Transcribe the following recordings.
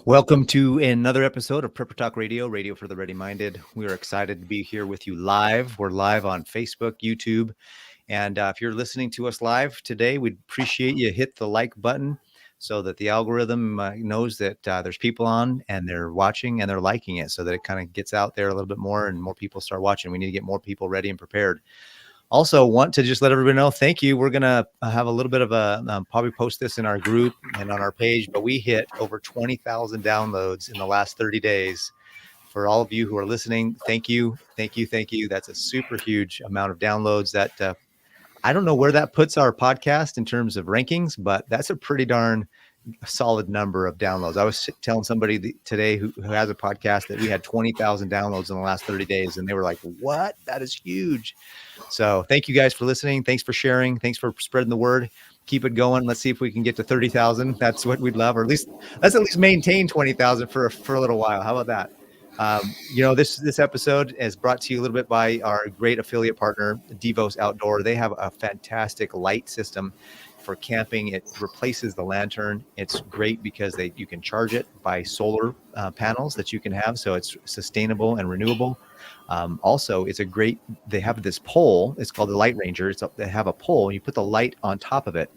Welcome to another episode of Prepper Talk Radio, radio for the ready-minded. We are excited to be here with you live. We're live on Facebook, YouTube, and if you're listening to us live today, we'd appreciate you hit the like button so that the algorithm knows that there's people on and they're watching and they're liking it, so that it kind of gets out there a little bit more and more people start watching. We need to get more people ready and prepared. Also, want to just let everybody know, thank you. We're going to have a little bit of a, probably post this in our group and on our page, but we hit over 20,000 downloads in the last 30 days. For all of you who are listening, thank you, thank you, thank you. That's a super huge amount of downloads. That I don't know where that puts our podcast in terms of rankings, but that's a pretty darn solid number of downloads. I was telling somebody today who has a podcast that we had 20,000 downloads in the last 30 days. And they were like, what? That is huge. So thank you guys for listening. Thanks for sharing. Thanks for spreading the word. Keep it going. Let's see if we can get to 30,000. That's what we'd love, or at least let's maintain 20,000 for a little while. How about that? This episode is brought to you a little bit by our great affiliate partner, Devos Outdoor. They have a fantastic light system for camping. It replaces the lantern. It's great because you can charge it by solar panels that you can have, so it's sustainable and renewable. Also, they have this pole. It's called the Light Ranger. They have a pole. You put the light on top of it.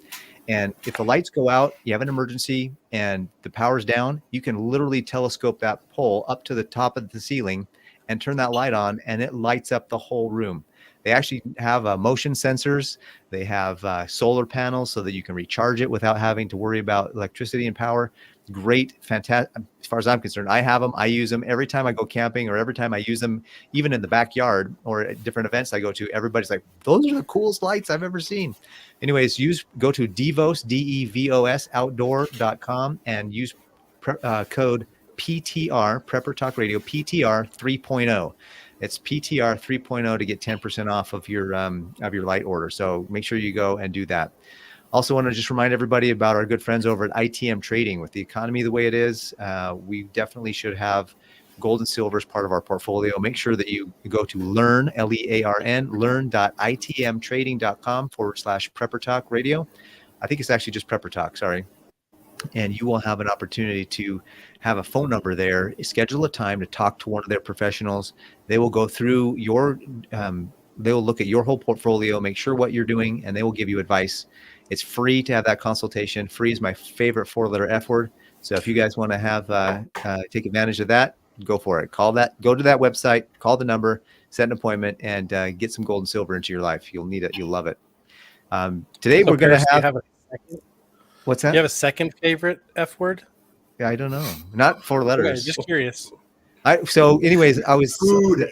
And if the lights go out, you have an emergency and the power's down, you can literally telescope that pole up to the top of the ceiling and turn that light on, and it lights up the whole room. They actually have motion sensors. They have solar panels so that you can recharge it without having to worry about electricity and power. Great, fantastic. As far as I'm concerned, I have them. I use them every time I go camping, or every time I use them, even in the backyard or at different events I go to. Everybody's like, those are the coolest lights I've ever seen. Anyways, go to Devos, DEVOS outdoor.com and use code PTR, Prepper Talk Radio, PTR 3.0. It's PTR 3.0 to get 10% off of your light order. So make sure you go and do that. Also want to just remind everybody about our good friends over at ITM Trading. With the economy the way it is, we definitely should have gold and silver as part of our portfolio. Make sure that you go to learn, LEARN, learn.itmtrading.com/Prepper Talk Radio. I think it's actually just Prepper Talk, sorry. And you will have an opportunity to have a phone number there. Schedule a time to talk to one of their professionals. They will go through they will look at your whole portfolio, make sure what you're doing, and they will give you advice. It's free to have that consultation. Free is my favorite 4-letter F word. So if you guys want to have take advantage of that, go for it. Go to that website, call the number, set an appointment, and get some gold and silver into your life. You'll need it. You'll love it. Today we're going to have a second. What's that? You have a second favorite F word? Yeah, I don't know. Not 4 letters. Okay, just curious. Anyways, I was food.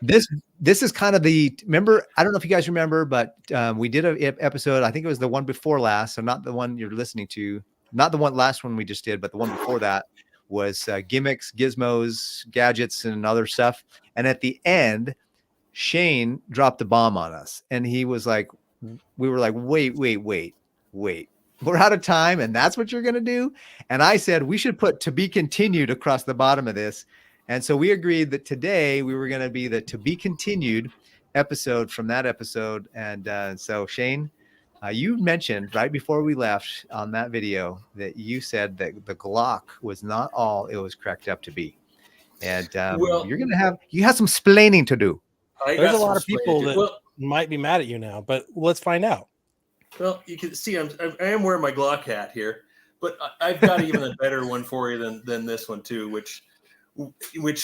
This is kind of remember, I don't know if you guys remember, but we did an episode. I think it was the one before last. So not the one you're listening to, not the last one we just did, but the one before that was gimmicks, gizmos, gadgets, and other stuff. And at the end, Shane dropped a bomb on us, and he was like, we were like, wait. We're out of time, and that's what you're going to do? And I said, we should put to be continued across the bottom of this. And so we agreed that today we were going to be the to be continued episode from that episode. And so Shane, you mentioned right before we left on that video that you said that the Glock was not all it was cracked up to be. And you have some splaining to do. There's a lot of people that might be mad at you now, but let's find out. Well, you can see I am wearing my Glock hat here, but I've got even a better one for you than this one too, which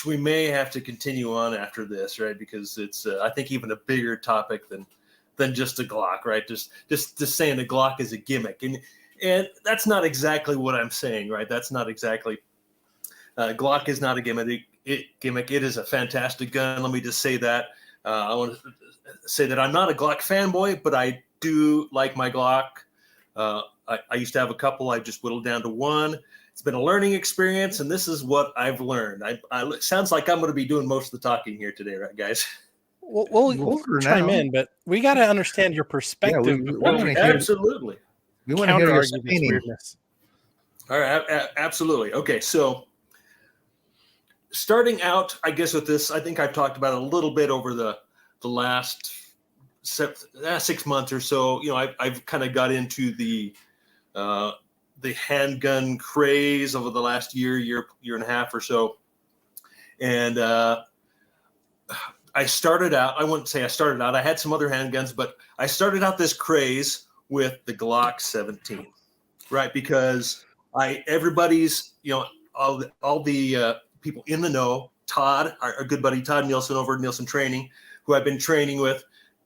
we may have to continue on after this, right? Because it's I think even a bigger topic than just a Glock, right? Just saying the Glock is a gimmick, and that's not exactly what I'm saying, right? That's not exactly Glock is not a gimmick. It is a fantastic gun. Let me just say that. I want to say that I'm not a Glock fanboy, but I do like my Glock. I used to have a couple. I just whittled down to one. It's been a learning experience, and this is what I've learned. It sounds like I'm going to be doing most of the talking here today, right, guys? We'll chime in, but we got to understand your perspective. Absolutely. We want to hear your weirdness. All right, absolutely. Okay, so starting out, I guess with this, I think I've talked about it a little bit over the last 6 months or so. You know, I've kind of got into the handgun craze over the last year and a half or so. And I started out, I wouldn't say I started out, I had some other handguns, but I started out this craze with the Glock 17, right? Because everybody's, all the people in the know, Todd, our good buddy Todd Nielsen over at Nielsen Training, who I've been training with,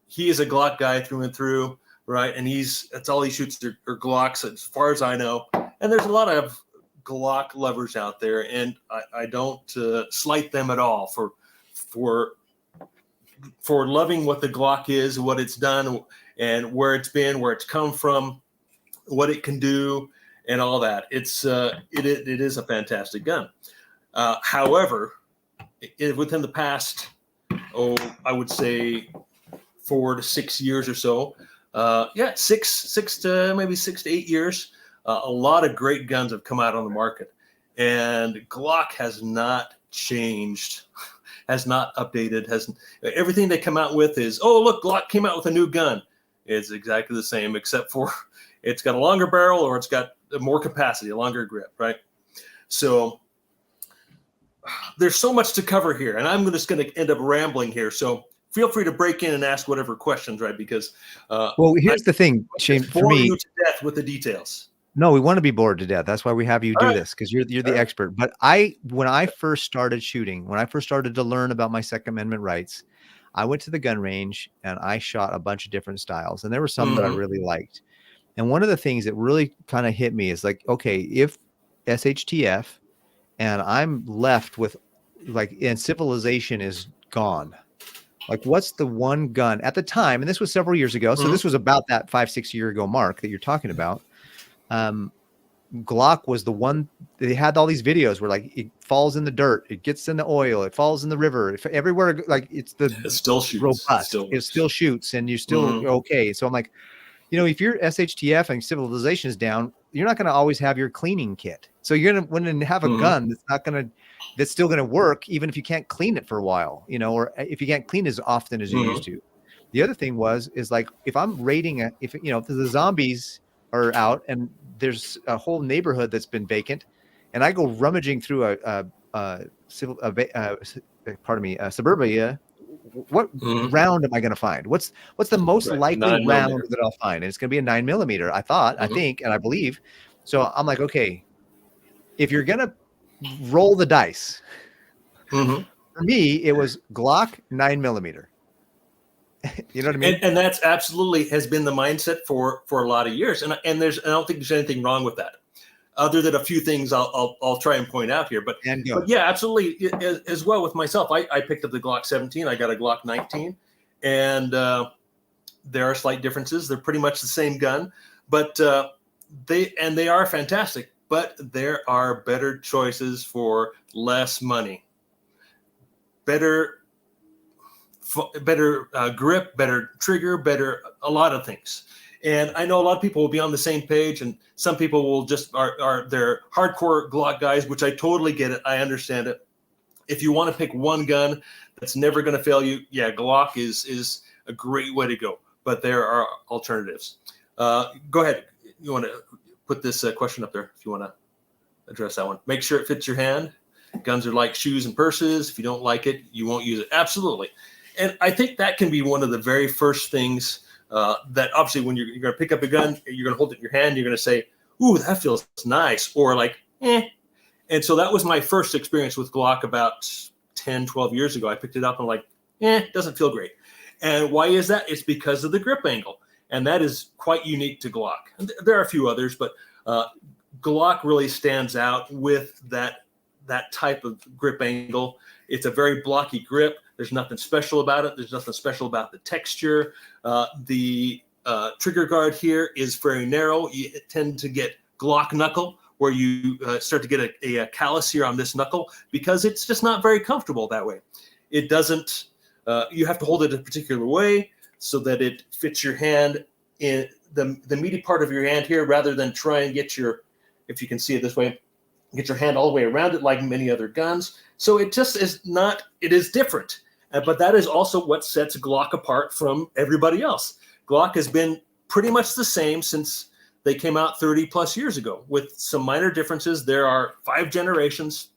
he is a Glock guy through and through, right? And that's all he shoots are Glocks, as far as I know. And there's a lot of Glock lovers out there, and I don't slight them at all for loving what the Glock is, what it's done, and where it's been, where it's come from, what it can do, and all that. It is a fantastic gun. However, within the past, I would say 4 to 6 years or so, 6 to 8 years, a lot of great guns have come out on the market, and Glock has not changed, has not updated, everything they come out with is, oh, look, Glock came out with a new gun. It's exactly the same, except for it's got a longer barrel, or it's got more capacity, a longer grip, right? So there's so much to cover here, and I'm just going to end up rambling here. So feel free to break in and ask whatever questions, right? Because well, here's the thing, Shane. For me, you to death with the details. No, we want to be bored to death. That's why we have you do this, because you're the expert. But when I first started shooting, when I first started to learn about my Second Amendment rights, I went to the gun range and I shot a bunch of different styles, and there were some that I really liked. And one of the things that really kind of hit me is like, okay, if SHTF and I'm left with and civilization is gone. Like, what's the one gun at the time? And this was several years ago. So this was about that 5-6 year ago mark that you're talking about. Glock was the one. They had all these videos where like it falls in the dirt, it gets in the oil, it falls in the river, everywhere. Like it still shoots, robust. It still shoots, and you're still okay. So I'm like, if your SHTF and civilization is down, you're not going to always have your cleaning kit. So you're going to have a gun that's still going to work, even if you can't clean it for a while, or if you can't clean as often as you used to. The other thing is like, if I'm raiding if the zombies are out and there's a whole neighborhood that's been vacant, and I go rummaging through a suburbia, what round am I going to find? What's the most likely round that I'll find? And it's going to be a 9mm. I think, and I believe. So I'm like, okay, if you're going to roll the dice, for me, it was Glock 9mm. You know what I mean? And that's absolutely has been the mindset for a lot of years. And I don't think there's anything wrong with that, other than a few things I'll try and point out here. But yeah, absolutely. As well with myself, I picked up the Glock 17. I got a Glock 19, and there are slight differences. They're pretty much the same gun, but they are fantastic. But there are better choices for less money, better grip, better trigger, a lot of things. And I know a lot of people will be on the same page, and some people will just they're hardcore Glock guys, which I totally get it. I understand it. If you want to pick one gun that's never going to fail you, yeah, Glock is a great way to go. But there are alternatives. Go ahead. You want to put this question up there if you want to address that one. Make sure it fits your hand. Guns are like shoes and purses. If you don't like it, you won't use it. Absolutely. And I think that can be one of the very first things that obviously when you're going to pick up a gun, you're going to hold it in your hand, you're going to say, ooh, that feels nice, or like, eh. And so that was my first experience with Glock about 10, 12 years ago. I picked it up and like, it doesn't feel great. And why is that? It's because of the grip angle. And that is quite unique to Glock. And there are a few others, but Glock really stands out with that type of grip angle. It's a very blocky grip. There's nothing special about it. There's nothing special about the texture. The trigger guard here is very narrow. You tend to get Glock knuckle, where you start to get a callus here on this knuckle, because it's just not very comfortable that way. It doesn't, you have to hold it a particular way so that it fits your hand in the meaty part of your hand here, rather than try and get if you can see it this way, get your hand all the way around it like many other guns. So it just is not, it is different. But that is also what sets Glock apart from everybody else. Glock has been pretty much the same since they came out 30 plus years ago with some minor differences. There are 5 generations.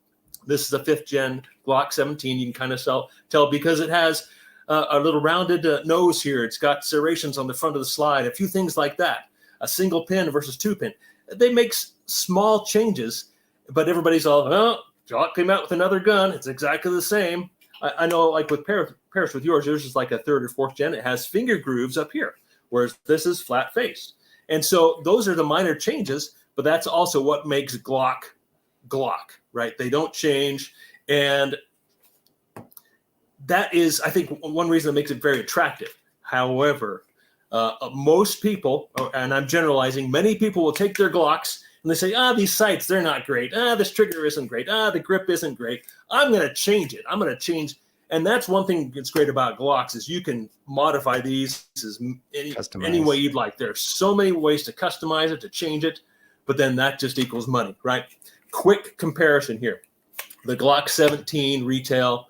This is a 5th gen Glock 17. You can kind of tell because it has a little rounded nose here. It's got serrations on the front of the slide, a few things like that. A single pin versus 2 pin. They make small changes, but everybody's all, oh, Glock came out with another gun. It's exactly the same. I know, like with Paris, with yours is like a 3rd or 4th gen. It has finger grooves up here, whereas this is flat faced. And so those are the minor changes, but that's also what makes Glock, right? They don't change. And that is, I think, one reason that makes it very attractive. However, most people, and I'm generalizing, many people will take their Glocks and they say, these sights, they're not great. This trigger isn't great. The grip isn't great. I'm going to change it. I'm going to change. And that's one thing that's great about Glocks is you can modify these any way you'd like. There are so many ways to customize it, to change it, but then that just equals money, right? Quick comparison here. The Glock 17 retail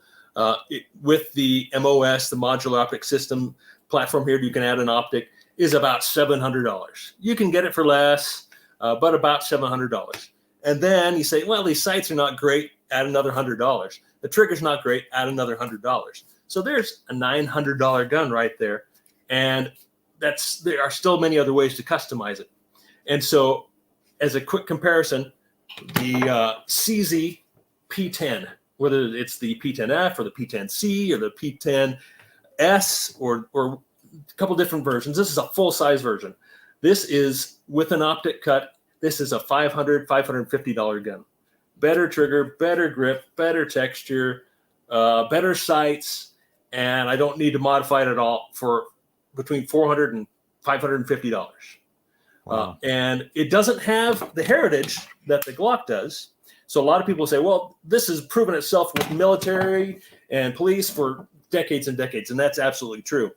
with the MOS, the modular optic system platform here, you can add an optic, is about $700. You can get it for less, but about $700. And then you say, well, these sights are not great, add another $100. The trigger's not great, add another $100. So there's a $900 gun right there. And there are still many other ways to customize it. And so as a quick comparison, the CZ P10, whether it's the P10F or the P10C or the P10S or a couple different versions. This is a full-size version. This is with an optic cut. This is a $550 gun. Better trigger, better grip, better texture, better sights, and I don't need to modify it at all for between $400 and $550. Wow. And it doesn't have the heritage that the Glock does. So a lot of people say, well, this has proven itself with military and police for decades and decades, and that's absolutely true.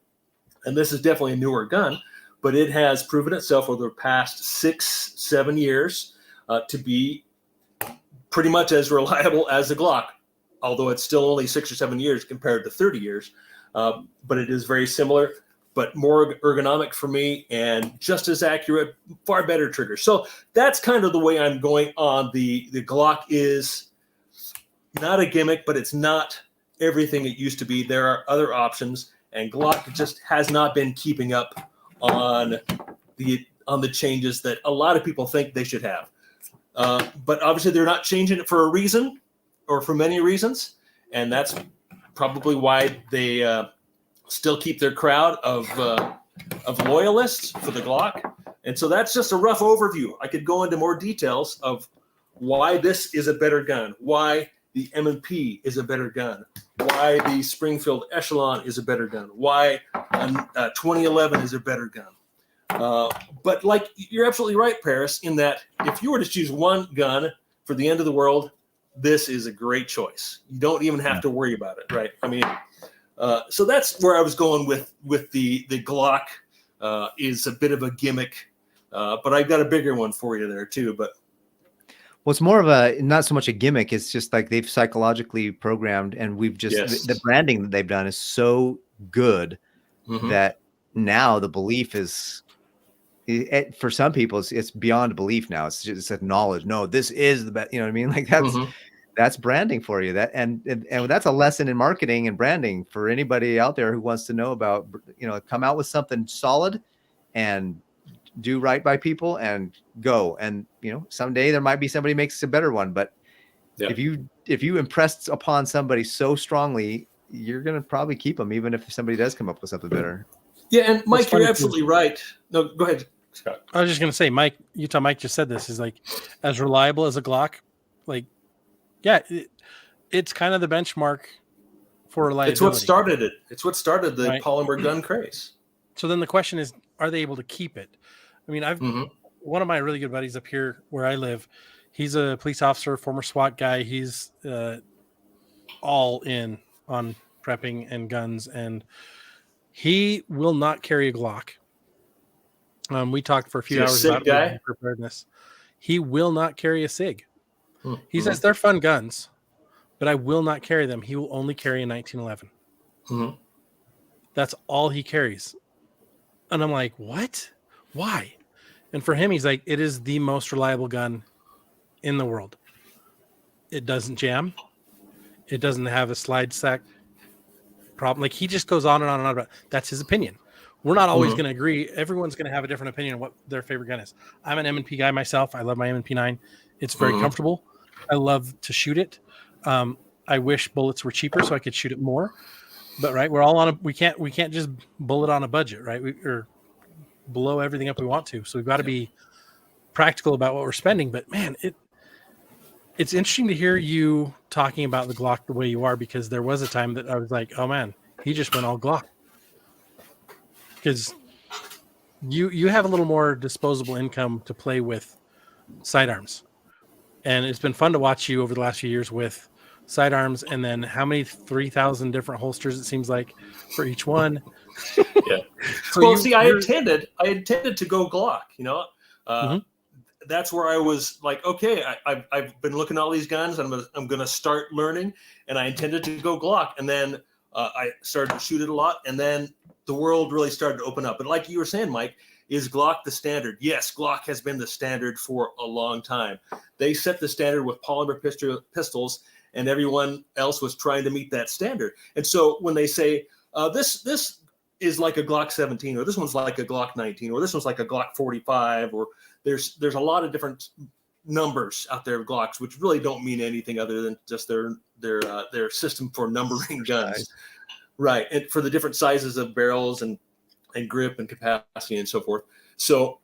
And this is definitely a newer gun, but it has proven itself over the past 6-7 years to be pretty much as reliable as the Glock, although it's still only 6 or 7 years compared to 30 years. But it is very similar, but more ergonomic for me and just as accurate, far better trigger. So that's kind of the way I'm going on. The Glock is not a gimmick, but it's not everything it used to be. There are other options, and Glock just has not been keeping up on the changes that a lot of people think they should have. But obviously they're not changing it for a reason or for many reasons. And that's probably why they still keep their crowd of loyalists for the Glock. And so that's just a rough overview. I could go into more details of why this is a better gun, why the M&P is a better gun, why the Springfield Echelon is a better gun, why 2011 is a better gun. But like, you're absolutely right, Paris, in that if you were to choose one gun for the end of the world, this is a great choice. You don't even have to worry about it, right? I mean, so that's where I was going with the Glock. Is a bit of a gimmick, but I've got a bigger one for you there too. But well, it's more of not so much a gimmick. It's just like they've psychologically programmed, and we've just the branding that they've done is so good that now the belief is. For some people, it's beyond belief now. It's just acknowledged. No, this is the best. You know what I mean? Like that's branding for you. That and that's a lesson in marketing and branding for anybody out there who wants to know about. Come out with something solid, and do right by people, and go. And someday there might be somebody makes a better one. But if you impress upon somebody so strongly, you're gonna probably keep them, even if somebody does come up with something better. Yeah, and Mike, you're absolutely right. No, go ahead, Scott. I was just going to say, Mike just said this is like as reliable as a Glock. Like, yeah, it's kind of the benchmark for reliability. It's what started it. It's what started the polymer gun craze. So then the question is, are they able to keep it? I mean, one of my really good buddies up here where I live, he's a police officer, former SWAT guy. He's all in on prepping and guns, and he will not carry a Glock. We talked for a few hours about preparedness. He will not carry a SIG. He says they're fun guns, but I will not carry them. He will only carry a 1911. That's all he carries. And I'm like, what? Why? And for him, he's like, it is the most reliable gun in the world. It doesn't jam. It doesn't have a slide sack problem. Like, he just goes on and on and on about it. That's his opinion. We're not always going to agree. Everyone's going to have a different opinion on what their favorite gun is. I'm an M&P guy myself. I love my M&P 9. It's very comfortable. I love to shoot it. I wish bullets were cheaper so I could shoot it more. But right, we're all on we can't just bullet on a budget, right? Or blow everything up we want to. So we've got to be practical about what we're spending. But man, it's interesting to hear you talking about the Glock the way you are, because there was a time that I was like, oh man, he just went all Glock. Because you have a little more disposable income to play with sidearms. And it's been fun to watch you over the last few years with sidearms, and then how many 3,000 different holsters it seems like for each one. Yeah. So well, I intended to go Glock, that's where I was like, okay, I've been looking at all these guns. I'm going to start learning, and I intended to go Glock. And then I started to shoot it a lot. And then the world really started to open up. But like you were saying, Mike, is Glock the standard? Yes, Glock has been the standard for a long time. They set the standard with polymer pistols, and everyone else was trying to meet that standard. And so when they say, this is like a Glock 17, or this one's like a Glock 19, or this one's like a Glock 45, or there's a lot of different numbers out there of Glocks, which really don't mean anything other than just their system for numbering guns. Right. And for the different sizes of barrels and grip and capacity and so forth. So,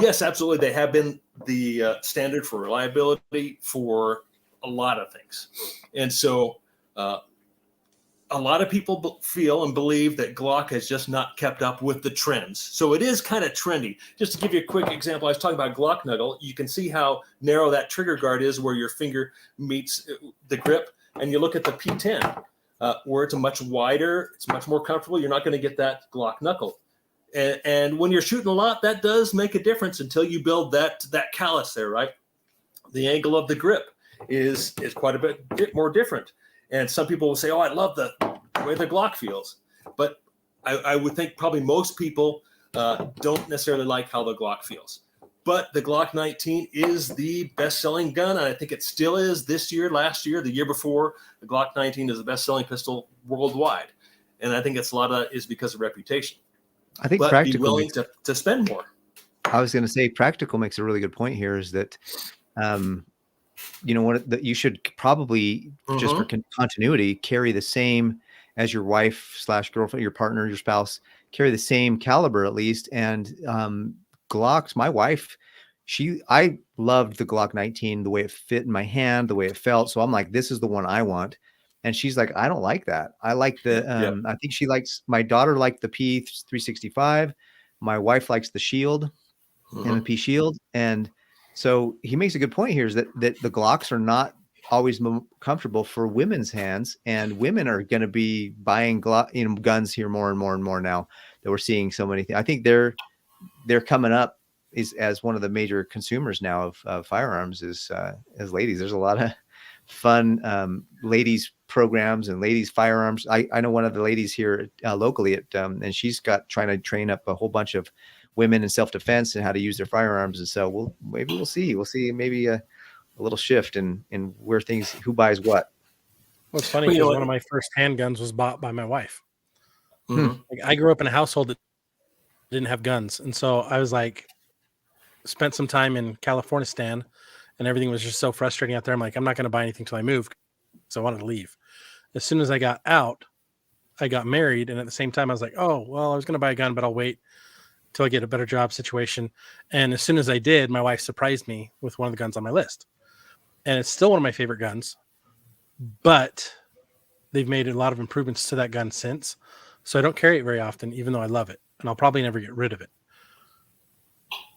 yes, absolutely. They have been the standard for reliability for a lot of things. And so a lot of people feel and believe that Glock has just not kept up with the trends. So it is kind of trendy. Just to give you a quick example, I was talking about Glock knuckle. You can see how narrow that trigger guard is where your finger meets the grip. And you look at the P10, where it's a much wider, it's much more comfortable. You're not going to get that Glock knuckle. And when you're shooting a lot, that does make a difference until you build that callus there, right? The angle of the grip is quite a bit more different. And some people will say, oh, I love the way the Glock feels. But I would think probably most people don't necessarily like how the Glock feels. But the Glock 19 is the best-selling gun, and I think it still is this year, last year, the year before. The Glock 19 is the best-selling pistol worldwide. And I think it's a lot of is because of reputation. I think but practical be willing to spend more. I was going to say practical makes a really good point here, is that that you should probably just for continuity carry the same as your wife / girlfriend, your partner, your spouse, carry the same caliber at least. And Glocks, my wife, I loved the Glock 19, the way it fit in my hand, the way it felt. So I'm like, this is the one I want. And she's like, I don't like that. I like the, I think my daughter liked the P365. My wife likes the Shield, M&P Shield. And so he makes a good point here, is that the Glocks are not always comfortable for women's hands, and women are going to be buying guns here more and more and more now that we're seeing so many things. I think they're coming up as one of the major consumers now of firearms as ladies. There's a lot of fun ladies programs and ladies firearms. I know one of the ladies here locally and she's trying to train up a whole bunch of women in self-defense and how to use their firearms. And so we'll see maybe a little shift in where who buys what. What's funny is one of my first handguns was bought by my wife. Like, I grew up in a household that didn't have guns. And so I was like, spent some time in California, and everything was just so frustrating out there. I'm like, I'm not going to buy anything till I move. So I wanted to leave. As soon as I got out, I got married. And at the same time, I was like, oh, well, I was going to buy a gun, but I'll wait till I get a better job situation. And as soon as I did, my wife surprised me with one of the guns on my list. And it's still one of my favorite guns, but they've made a lot of improvements to that gun since. So I don't carry it very often, even though I love it. And I'll probably never get rid of it.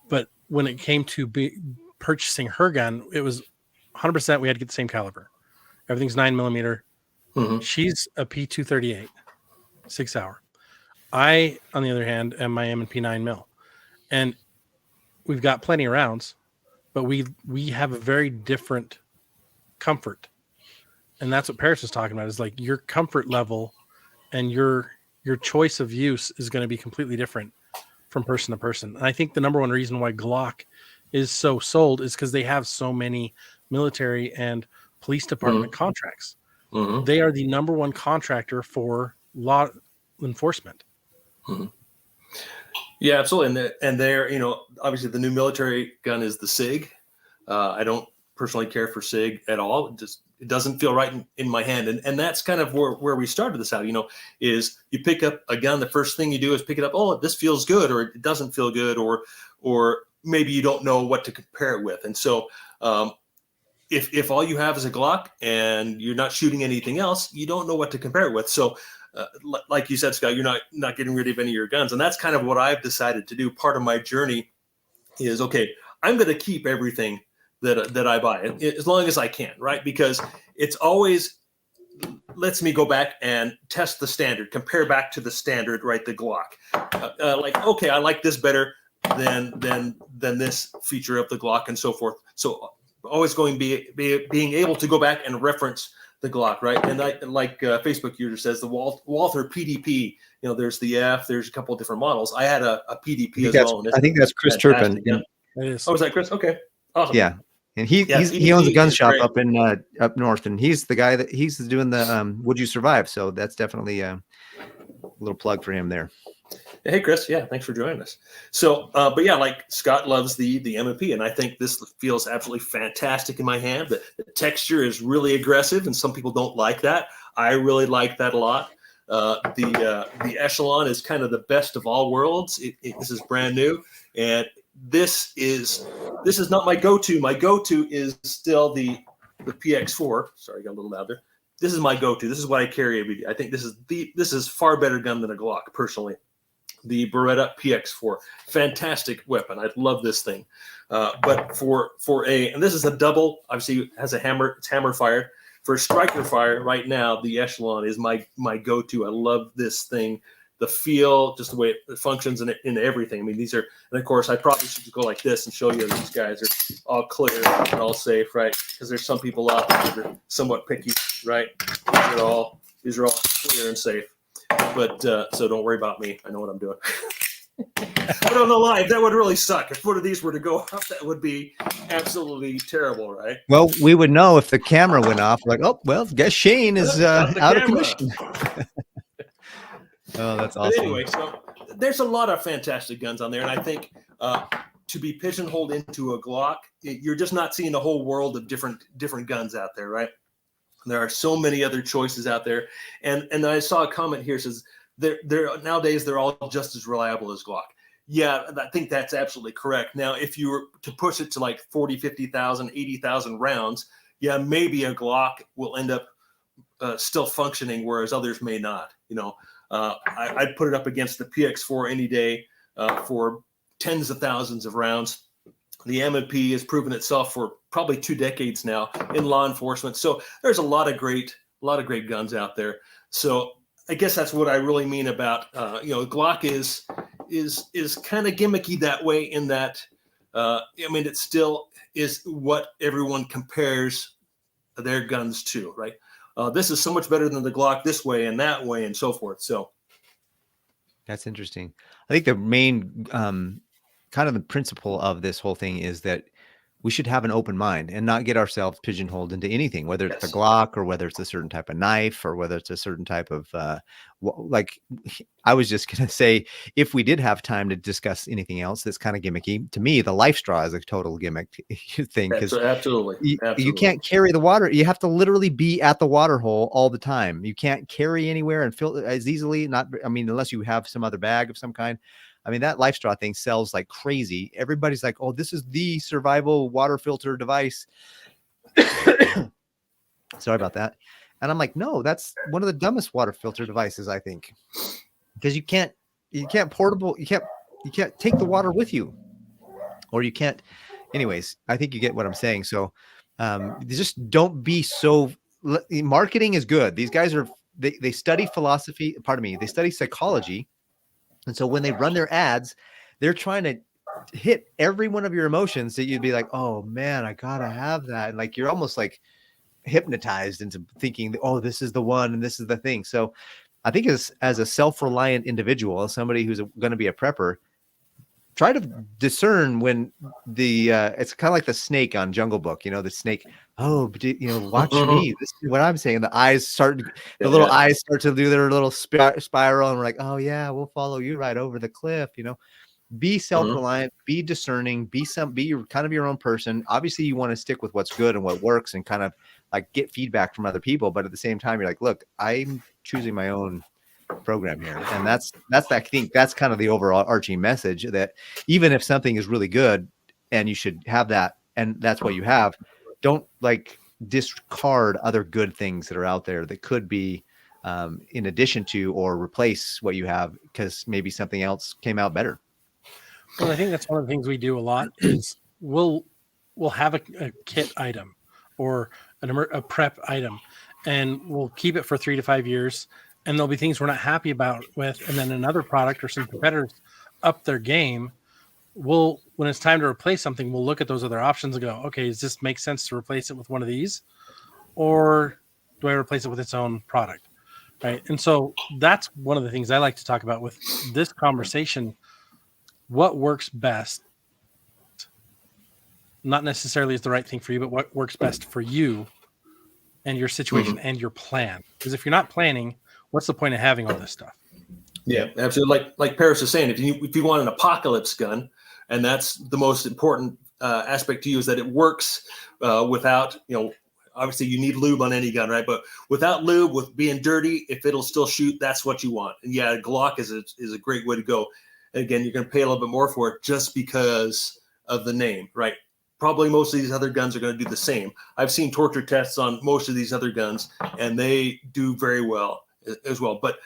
But when it came to purchasing her gun, it was 100% we had to get the same caliber. Everything's 9mm. She's a P238, 6 hour. I, on the other hand, am my M&P 9mm. And we've got plenty of rounds, but we have a very different comfort. And that's what Paris was talking about, is like your comfort level and your choice of use is going to be completely different from person to person. And I think the number one reason why Glock is so sold is because they have so many military and police department contracts. They are the number one contractor for law enforcement. Yeah, absolutely. And they're, you know, obviously the new military gun is the SIG. I don't personally care for SIG at all. It doesn't feel right in my hand. And that's kind of where we started this out, you know, is you pick up a gun. The first thing you do is pick it up. Oh, this feels good, or it doesn't feel good, or maybe you don't know what to compare it with. And so if all you have is a Glock and you're not shooting anything else, you don't know what to compare it with. So like you said, Scott, you're not getting rid of any of your guns. And that's kind of what I've decided to do. Part of my journey is, okay, I'm going to keep everything that I buy as long as I can, right? Because it's always lets me go back and test the standard, compare back to the standard, right? The Glock. Like, okay, I like this better than this feature of the Glock and so forth. So always going being able to go back and reference the Glock, right? And like Facebook user says, the Walther PDP. You know, there's the F. There's a couple of different models. I had a PDP as well. I think that's Chris Turpin. It is. Oh, is that Chris? Okay, awesome. Yeah, and he owns a gun shop up in up north, and he's the guy he's doing the Would You Survive? So that's definitely a little plug for him there. Hey, Chris. Yeah, thanks for joining us. So, but yeah, like Scott loves the M&P, and I think this feels absolutely fantastic in my hand. The texture is really aggressive, and some people don't like that. I really like that a lot. The Echelon is kind of the best of all worlds. This is brand new, and this is not my go-to. My go-to is still the PX4. Sorry, got a little loud there. This is my go-to. This is what I carry every day. I think this is far better gun than a Glock, personally. The Beretta PX4, fantastic weapon. I love this thing. But and this is a double. Obviously, it has a hammer. It's hammer fired. For striker fire, right now, the Echelon is my go-to. I love this thing. The feel, just the way it functions in everything. I mean, these are, and of course, I probably should go like this and show you these guys are all clear and all safe, right? Because there's some people out there that are somewhat picky, right? These are all clear and safe. But so don't worry about me. I know what I'm doing. But on the live, that would really suck. If one of these were to go off, that would be absolutely terrible, right? Well, we would know if the camera went off. Like, oh, well, guess Shane is out of commission. Oh, that's awesome. But anyway, so there's a lot of fantastic guns on there, and I think to be pigeonholed into a Glock, you're just not seeing a whole world of different guns out there, right? There are so many other choices out there, and I saw a comment here says nowadays they're all just as reliable as Glock. Yeah, I think that's absolutely correct. Now, if you were to push it to like 40, 50,000, 80,000 rounds, yeah, maybe a Glock will end up still functioning, whereas others may not. You know, I'd put it up against the PX4 any day for tens of thousands of rounds. The M&P has proven itself for probably 2 decades now in law enforcement. So there's a lot of great guns out there. So I guess that's what I really mean about Glock is kind of gimmicky that way, in that I mean, it still is what everyone compares their guns to, right? This is so much better than the Glock this way and that way and so forth. So that's interesting. I think the main kind of the principle of this whole thing is that we should have an open mind and not get ourselves pigeonholed into anything, whether it's a Glock or whether it's a certain type of knife or whether it's a certain type of like I was just going to say, if we did have time to discuss anything else that's kind of gimmicky, to me, the life straw is a total gimmick thing, because absolutely. You can't carry the water. You have to literally be at the water hole all the time. You can't carry anywhere and fill it as easily. Unless you have some other bag of some kind. I mean, that life straw thing sells like crazy. Everybody's like, oh, this is the survival water filter device. Sorry about that. And I'm like, no, that's one of the dumbest water filter devices, I think, because you can't portable. You can't take the water with you, or you can't. Anyways, I think you get what I'm saying. So just don't be so. Marketing is good. These guys they study philosophy. Pardon me. They study psychology. And so when they run their ads, they're trying to hit every one of your emotions that you'd be like, oh man, I gotta have that. And like, you're almost like hypnotized into thinking, oh, this is the one and this is the thing. So I think as a self-reliant individual, somebody who's going to be a prepper, try to discern when the it's kind of like the snake on Jungle Book, the snake. Oh, but watch me. This is what I'm saying. The little eyes start to do their little spiral, and we're like, oh yeah, we'll follow you right over the cliff. Be self-reliant, be discerning, be kind of your own person. Obviously, you want to stick with what's good and what works, and kind of like get feedback from other people. But at the same time, you're like, look, I'm choosing my own program here, and that's I think that's kind of the overall arching message, that even if something is really good and you should have that, and that's what you have, don't like discard other good things that are out there that could be in addition to or replace what you have, because maybe something else came out better. Well, I think that's one of the things we do a lot is we'll have a kit item or a prep item, and we'll keep it for 3 to 5 years. And there'll be things we're not happy about with, and then another product or some competitors up their game. When it's time to replace something, we'll look at those other options and go, okay, does this make sense to replace it with one of these, or do I replace it with its own product? Right. And so that's one of the things I like to talk about with this conversation. What works best, not necessarily is the right thing for you, but what works best for you and your situation and your plan. Because if you're not planning, what's the point of having all this stuff? Yeah, absolutely. Like Paris is saying, if you want an apocalypse gun, and that's the most important aspect to you, is that it works without, obviously you need lube on any gun, right? But without lube, with being dirty, if it'll still shoot, that's what you want. And yeah, Glock is a great way to go. And again, you're going to pay a little bit more for it just because of the name, right? Probably most of these other guns are going to do the same. I've seen torture tests on most of these other guns, and they do very well as well. But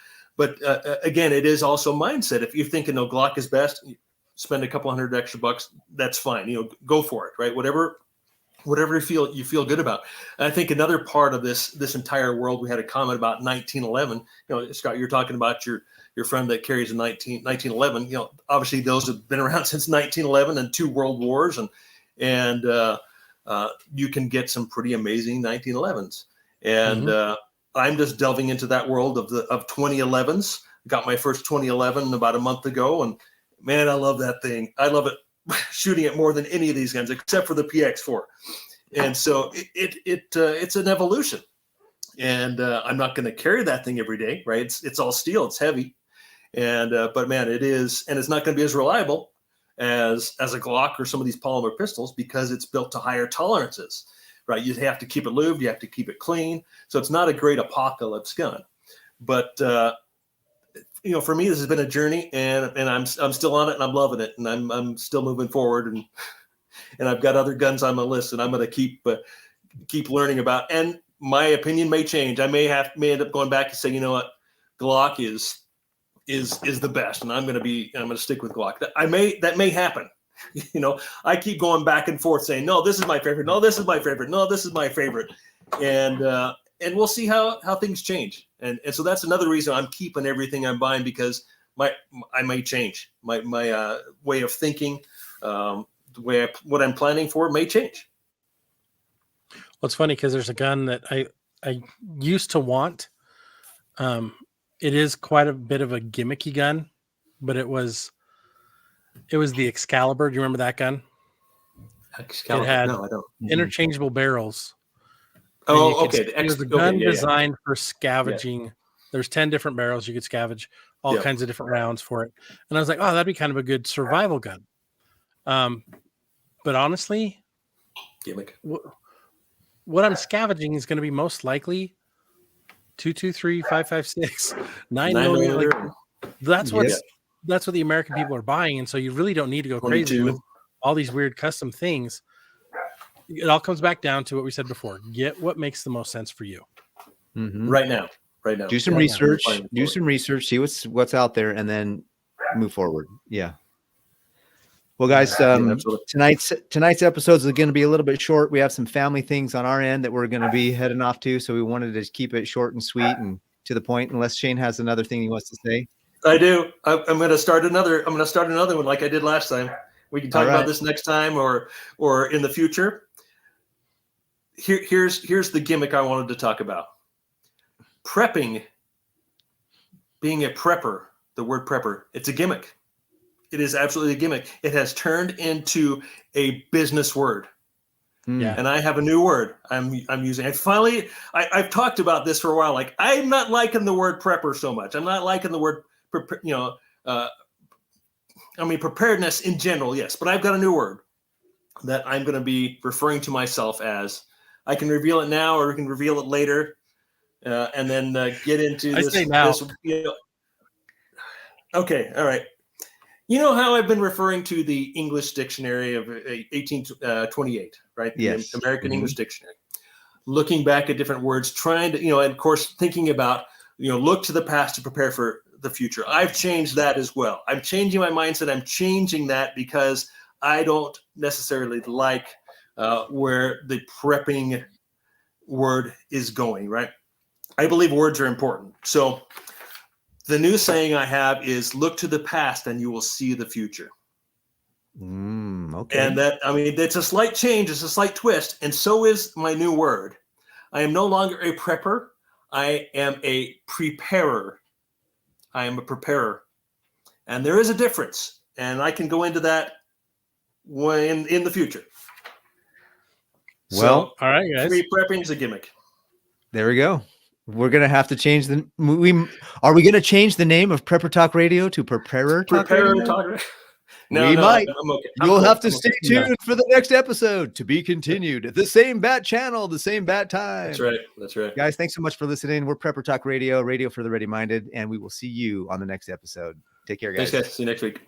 again, it is also mindset. If you're thinking, no, Glock is best, spend a couple $100 extra bucks, that's fine. Go for it, right? Whatever you feel good about. And I think another part of this entire world, we had a comment about 1911. Scott, you're talking about your friend that carries a 1911. Obviously those have been around since 1911 and 2 world wars, and you can get some pretty amazing 1911s. And I'm just delving into that world of 2011s. Got my first 2011 about a month ago, and man, I love that thing. I love it, shooting it more than any of these guns, except for the PX4. And so it's an evolution. And I'm not going to carry that thing every day, right? It's all steel, it's heavy, and but man, it is, and it's not going to be as reliable as a Glock or some of these polymer pistols, because it's built to higher tolerances. Right, you have to keep it lubed, you have to keep it clean, so it's not a great apocalypse gun. But for me, this has been a journey, and I'm still on it, and I'm loving it, and I'm still moving forward, and I've got other guns on my list, and I'm going to keep learning about. And my opinion may change. I may end up going back and say, you know what, Glock is the best, and I'm going to stick with Glock. That may happen. I keep going back and forth saying, no, this is my favorite. No, this is my favorite. No, this is my favorite. And we'll see how things change. And so that's another reason I'm keeping everything I'm buying, because I may change my way of thinking. What I'm planning for may change. Well, it's funny because there's a gun that I used to want. It is quite a bit of a gimmicky gun, but it was the Excalibur. Do you remember that gun? Excalibur? It had No, I don't. interchangeable barrels. Oh, okay. It was a gun designed for scavenging. Yeah. There's 10 different barrels. You could scavenge all kinds of different rounds for it. And I was like, oh, that'd be kind of a good survival gun. But honestly, gimmick. What I'm scavenging is going to be most likely 223, 556, 9mm. Like, that's what the American people are buying, and so you really don't need to go 22. crazy with all these weird custom things. It all comes back down to what we said before: get what makes the most sense for you right now. Do some research. Do some research. See what's out there, and then move forward. Yeah. Well, guys, tonight's episodes are going to be a little bit short. We have some family things on our end that we're going to be heading off to, so we wanted to keep it short and sweet and to the point. Unless Shane has another thing he wants to say. I do. I'm going to start another. I'm going to start another one like I did last time. We can talk about this next time or in the future. Here's the gimmick I wanted to talk about. Prepping, being a prepper. The word prepper. It's a gimmick. It is absolutely a gimmick. It has turned into a business word. Yeah. And I have a new word I'm using. I've talked about this for a while. Like, I'm not liking the word prepper so much. I'm not liking the word, preparedness in general, yes. But I've got a new word that I'm going to be referring to myself as. I can reveal it now, or we can reveal it later, and then get into I this. say now. Okay, all right. You know how I've been referring to the English Dictionary of 1828, right? Yes. The American English Dictionary. Looking back at different words, trying to, and of course, thinking about, look to the past to prepare for the future. I've changed that as well. I'm changing my mindset. I'm changing that because I don't necessarily like where the prepping word is going, right? I believe words are important. So the new saying I have is, look to the past and you will see the future. Okay. And it's a slight change. It's a slight twist. And so is my new word. I am no longer a prepper. I am a preparer. I am a preparer. And there is a difference. And I can go into that in the future. Well, all right, guys. Pre-prepping is a gimmick. There we go. We're gonna have to change the. Are we gonna change the name of Prepper Talk Radio to Preparer Talk Radio? No, we might. I'm okay. You'll have to stay tuned for the next episode, to be continued. The same bat channel, the same bat time. That's right. Guys, thanks so much for listening. We're Prepper Talk Radio, radio for the ready-minded, and we will see you on the next episode. Take care, guys. Thanks, guys. See you next week.